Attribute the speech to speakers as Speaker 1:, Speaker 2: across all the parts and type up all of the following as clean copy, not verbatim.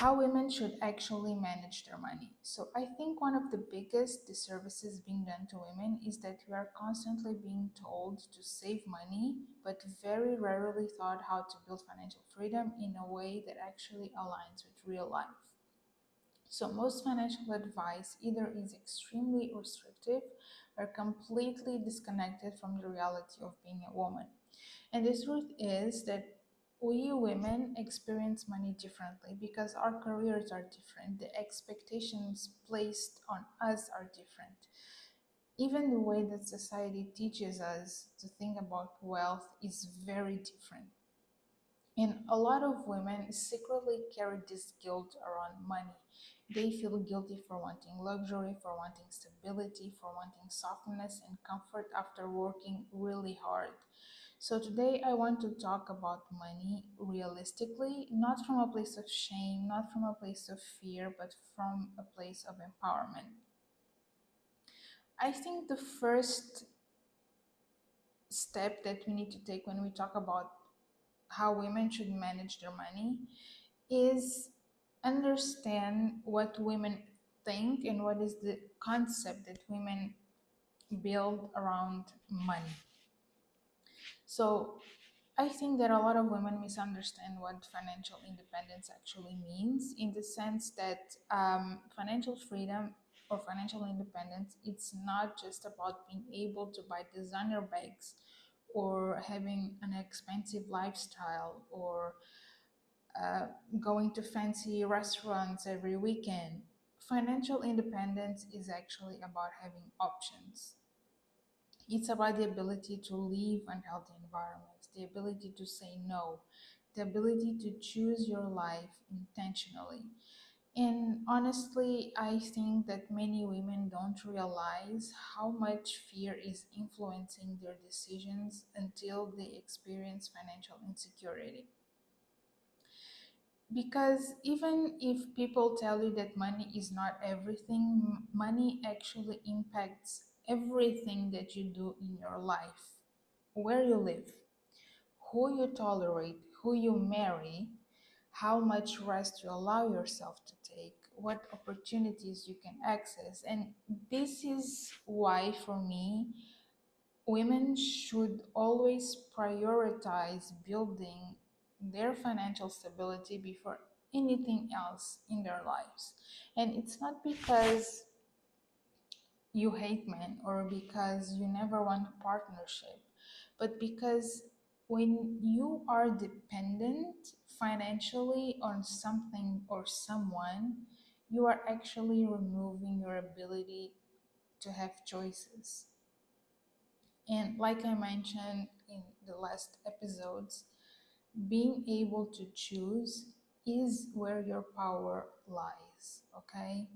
Speaker 1: how women should actually manage their money. So I think one of the biggest disservices being done to women is that we are constantly being told to save money, but very rarely taught how to build financial freedom in a way that actually aligns with real life. So most financial advice either is extremely restrictive or completely disconnected from the reality of being a woman. And the truth is that we women experience money differently because our careers are different. The expectations placed on us are different. Even the way that society teaches us to think about wealth is very different. And a lot of women secretly carry this guilt around money. They feel guilty for wanting luxury, for wanting stability, for wanting softness and comfort after working really hard. So, today I want to talk about money realistically, not from a place of shame, not from a place of fear, but from a place of empowerment. I think the first step that we need to take when we talk about how women should manage their money is understand what women think and what is the concept that women build around money. So I think that a lot of women misunderstand what financial independence actually means, in the sense that financial freedom or financial independence, it's not just about being able to buy designer bags or having an expensive lifestyle or uh, going to fancy restaurants every weekend. Financial independence is actually about having options. It's about the ability to leave unhealthy environments, the ability to say no, the ability to choose your life intentionally. And honestly, I think that many women don't realize how much fear is influencing their decisions until they experience financial insecurity. Because even if people tell you that money is not everything, money actually impacts everything that you do in your life. Where you live, who you tolerate, who you marry, how much rest you allow yourself to take, what opportunities you can access. And this is why, for me, women should always prioritize building their financial stability before anything else in their lives. And it's not because you hate men or because you never want a partnership, but because when you are dependent financially on something or someone, you are actually removing your ability to have choices. And like I mentioned in the last episodes, being able to choose is where your power lies, okay?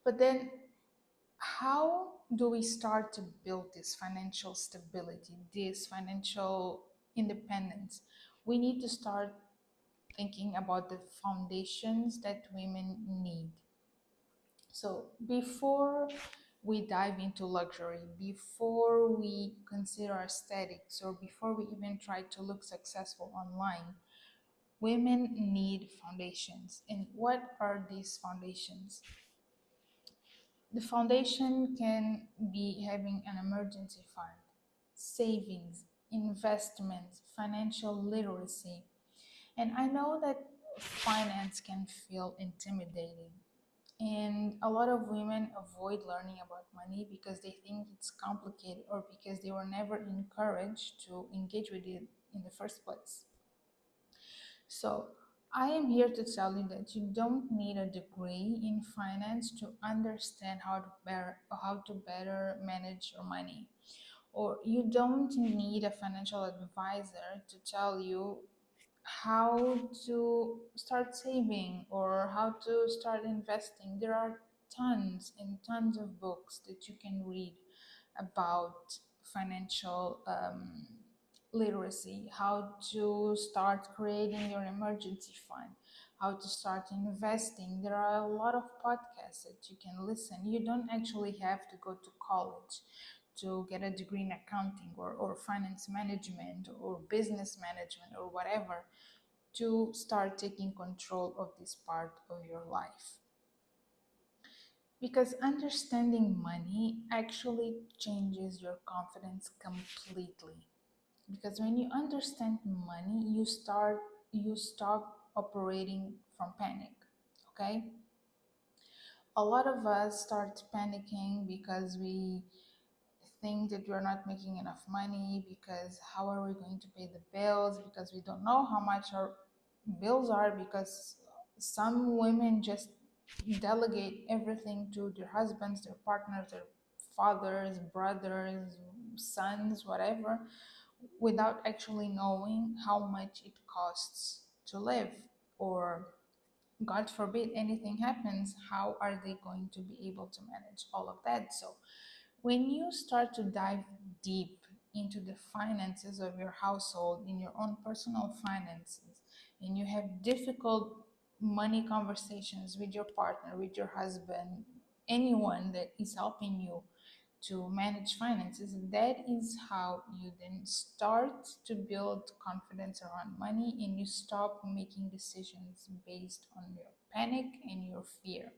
Speaker 1: But then, how do we start to build this financial stability, this financial independence? We need to start thinking about the foundations that women need. So, before we dive into luxury, before we consider aesthetics, or before we even try to look successful online, women need foundations. And what are these foundations? The foundation can be having an emergency fund, savings, investments, financial literacy. And I know that finance can feel intimidating. And a lot of women avoid learning about money because they think it's complicated or because they were never encouraged to engage with it in the first place. So, I am here to tell you that you don't need a degree in finance to understand how to better manage your money. Or you don't need a financial advisor to tell you how to start saving or how to start investing. There are tons and tons of books that you can read about financial literacy, how to start creating your emergency fund, how to start investing. There are a lot of podcasts that you can listen. You don't actually have to go to college to get a degree in accounting or finance management or business management or whatever. to start taking control of this part of your life. Because understanding money actually changes your confidence completely. Because when you understand money, you stop operating from panic. Okay? A lot of us start panicking because we think that we're not making enough money, because how are we going to pay the bills, because we don't know how much our bills are, because some women just delegate everything to their husbands, their partners, their fathers, brothers, sons, whatever, without actually knowing how much it costs to live, or God forbid anything happens, how are they going to be able to manage all of that? So when you start to dive deep into the finances of your household, in your own personal finances, and you have difficult money conversations with your partner, with your husband, anyone that is helping you to manage finances, that is how you then start to build confidence around money, and you stop making decisions based on your panic and your fear.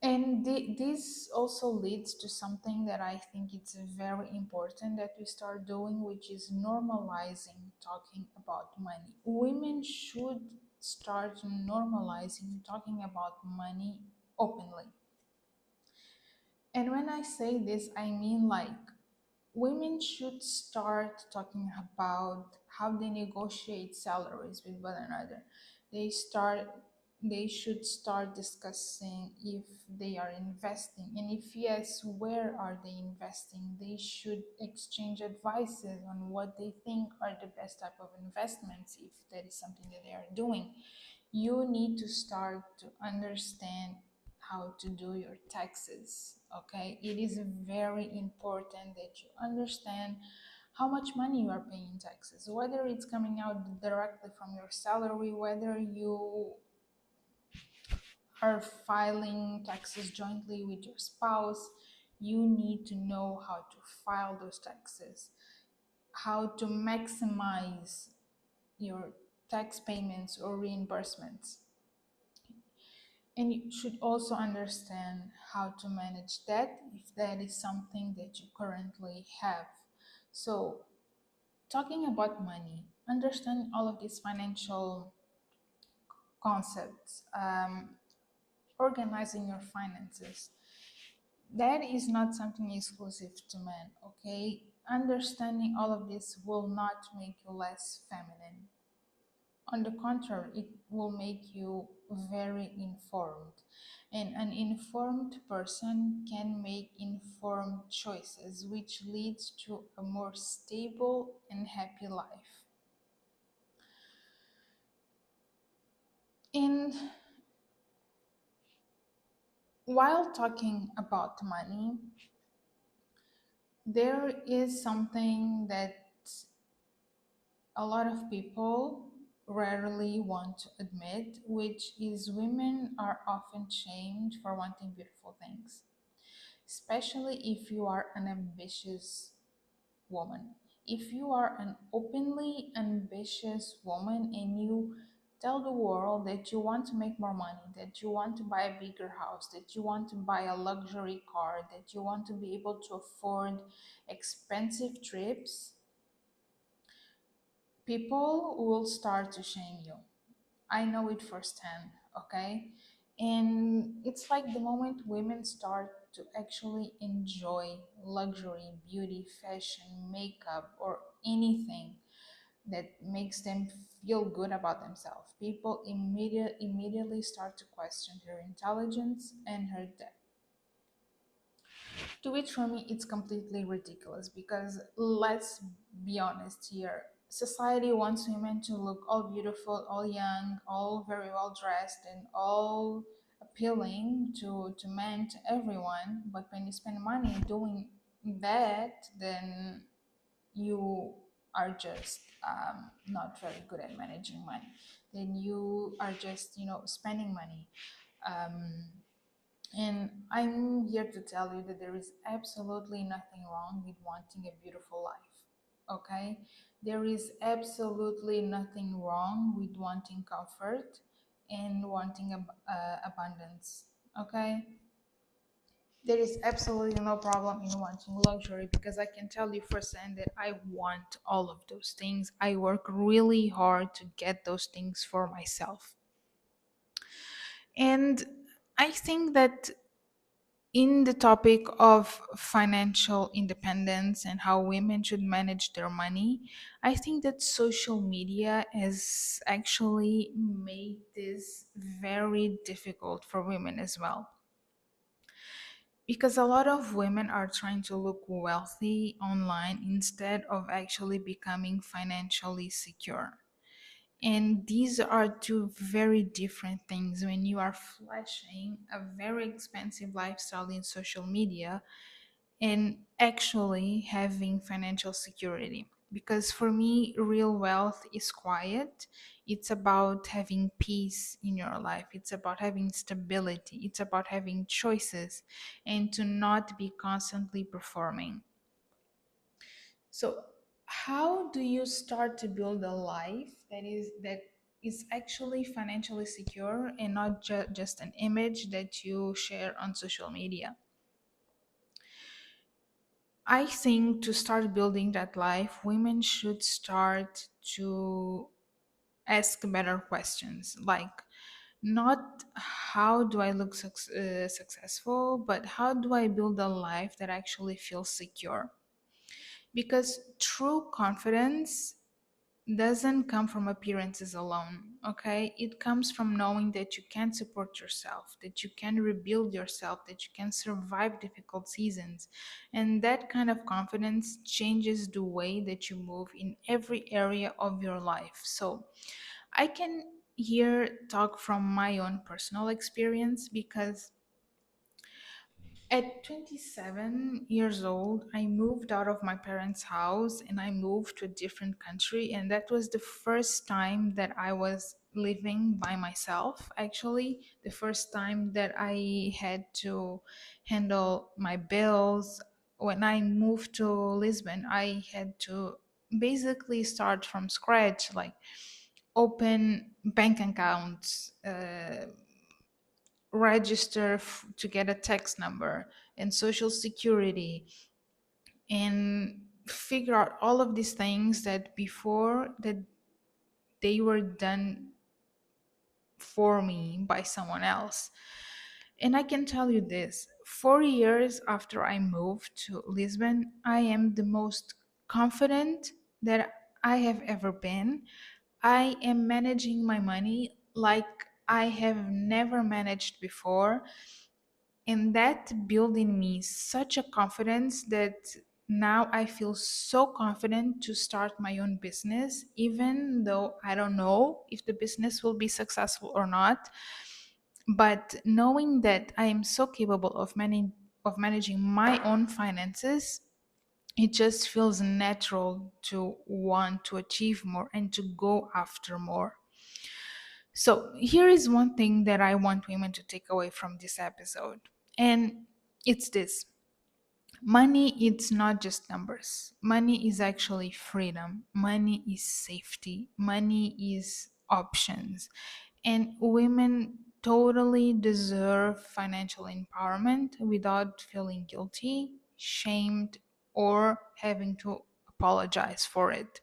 Speaker 1: And this also leads to something that I think it's very important that we start doing, which is normalizing talking about money. Women should start normalizing talking about money openly. And when I say this, I mean like women should start talking about how they negotiate salaries with one another. They start they should start discussing if they are investing, and if yes, where are they investing. They should exchange advices on what they think are the best type of investments, if that is something that they are doing. You need to start to understand how to do your taxes. Okay, it is very important that you understand how much money you are paying in taxes, whether it's coming out directly from your salary, whether you are filing taxes jointly with your spouse. You need to know how to file those taxes, how to maximize your tax payments or reimbursements. And you should also understand how to manage debt if that is something that you currently have. So, talking about money, understanding all of these financial concepts, organizing your finances, that is not something exclusive to men, okay? Understanding all of this will not make you less feminine. On the contrary, it will make you very informed. And an informed person can make informed choices, which leads to a more stable and happy life. And while talking about money, there is something that a lot of people rarely want to admit, which is women are often shamed for wanting beautiful things, especially if you are an ambitious woman. If you are an openly ambitious woman and you tell the world that you want to make more money, that you want to buy a bigger house, that you want to buy a luxury car, that you want to be able to afford expensive trips, people will start to shame you. I know it firsthand, okay? And it's like the moment women start to actually enjoy luxury, beauty, fashion, makeup, or anything that makes them feel good about themselves, people immediately start to question her intelligence and her depth. To which for me it's completely ridiculous, because let's be honest here, society wants women to look all beautiful, all young, all very well dressed, and all appealing to men, to everyone. But when you spend money doing that, then you are just not very good at managing money. Then you are just, spending money. um, and I'm here to tell you that there is absolutely nothing wrong with wanting a beautiful life. Okay? There is absolutely nothing wrong with wanting comfort and wanting abundance. Okay? There is absolutely no problem in wanting luxury because I can tell you firsthand that I want all of those things. I work really hard to get those things for myself. And I think that in the topic of financial independence and how women should manage their money, I think that social media has actually made this very difficult for women as well. Because a lot of women are trying to look wealthy online instead of actually becoming financially secure. And these are two very different things when you are flashing a very expensive lifestyle in social media and actually having financial security. Because for me, real wealth is quiet. It's about having peace in your life. It's about having stability. It's about having choices and to not be constantly performing. So, how do you start to build a life that is actually financially secure and not just an image that you share on social media? I think to start building that life, women should start to ask better questions. Like, not how do I look successful, but how do I build a life that actually feels secure? Because true confidence doesn't come from appearances alone, okay? It comes from knowing that you can support yourself, that you can rebuild yourself, that you can survive difficult seasons. And that kind of confidence changes the way that you move in every area of your life. So I can here talk from my own personal experience because at 27 years old, I moved out of my parents' house and I moved to a different country. And that was the first time that I was living by myself, actually. The first time that I had to handle my bills. When I moved to Lisbon, I had to basically start from scratch, like open bank accounts, register to get a tax number and social security and figure out all of these things that before that they were done for me by someone else. And I can tell you this, 4 years after I moved to Lisbon, I am the most confident that I have ever been. I am managing my money like I have never managed before. And that built in me such a confidence that now I feel so confident to start my own business, even though I don't know if the business will be successful or not. But knowing that I am so capable of managing my own finances, it just feels natural to want to achieve more and to go after more. So, here is one thing that I want women to take away from this episode, and it's this: money, it's not just numbers. Money is actually freedom, money is safety, money is options. And women totally deserve financial empowerment without feeling guilty, shamed, or having to apologize for it.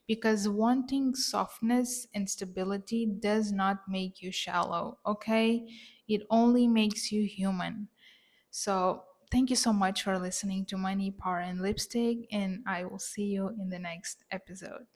Speaker 1: Because wanting softness and stability does not make you shallow, okay? It only makes you human. So, thank you so much for listening to Money, Power, and Lipstick, and I will see you in the next episode.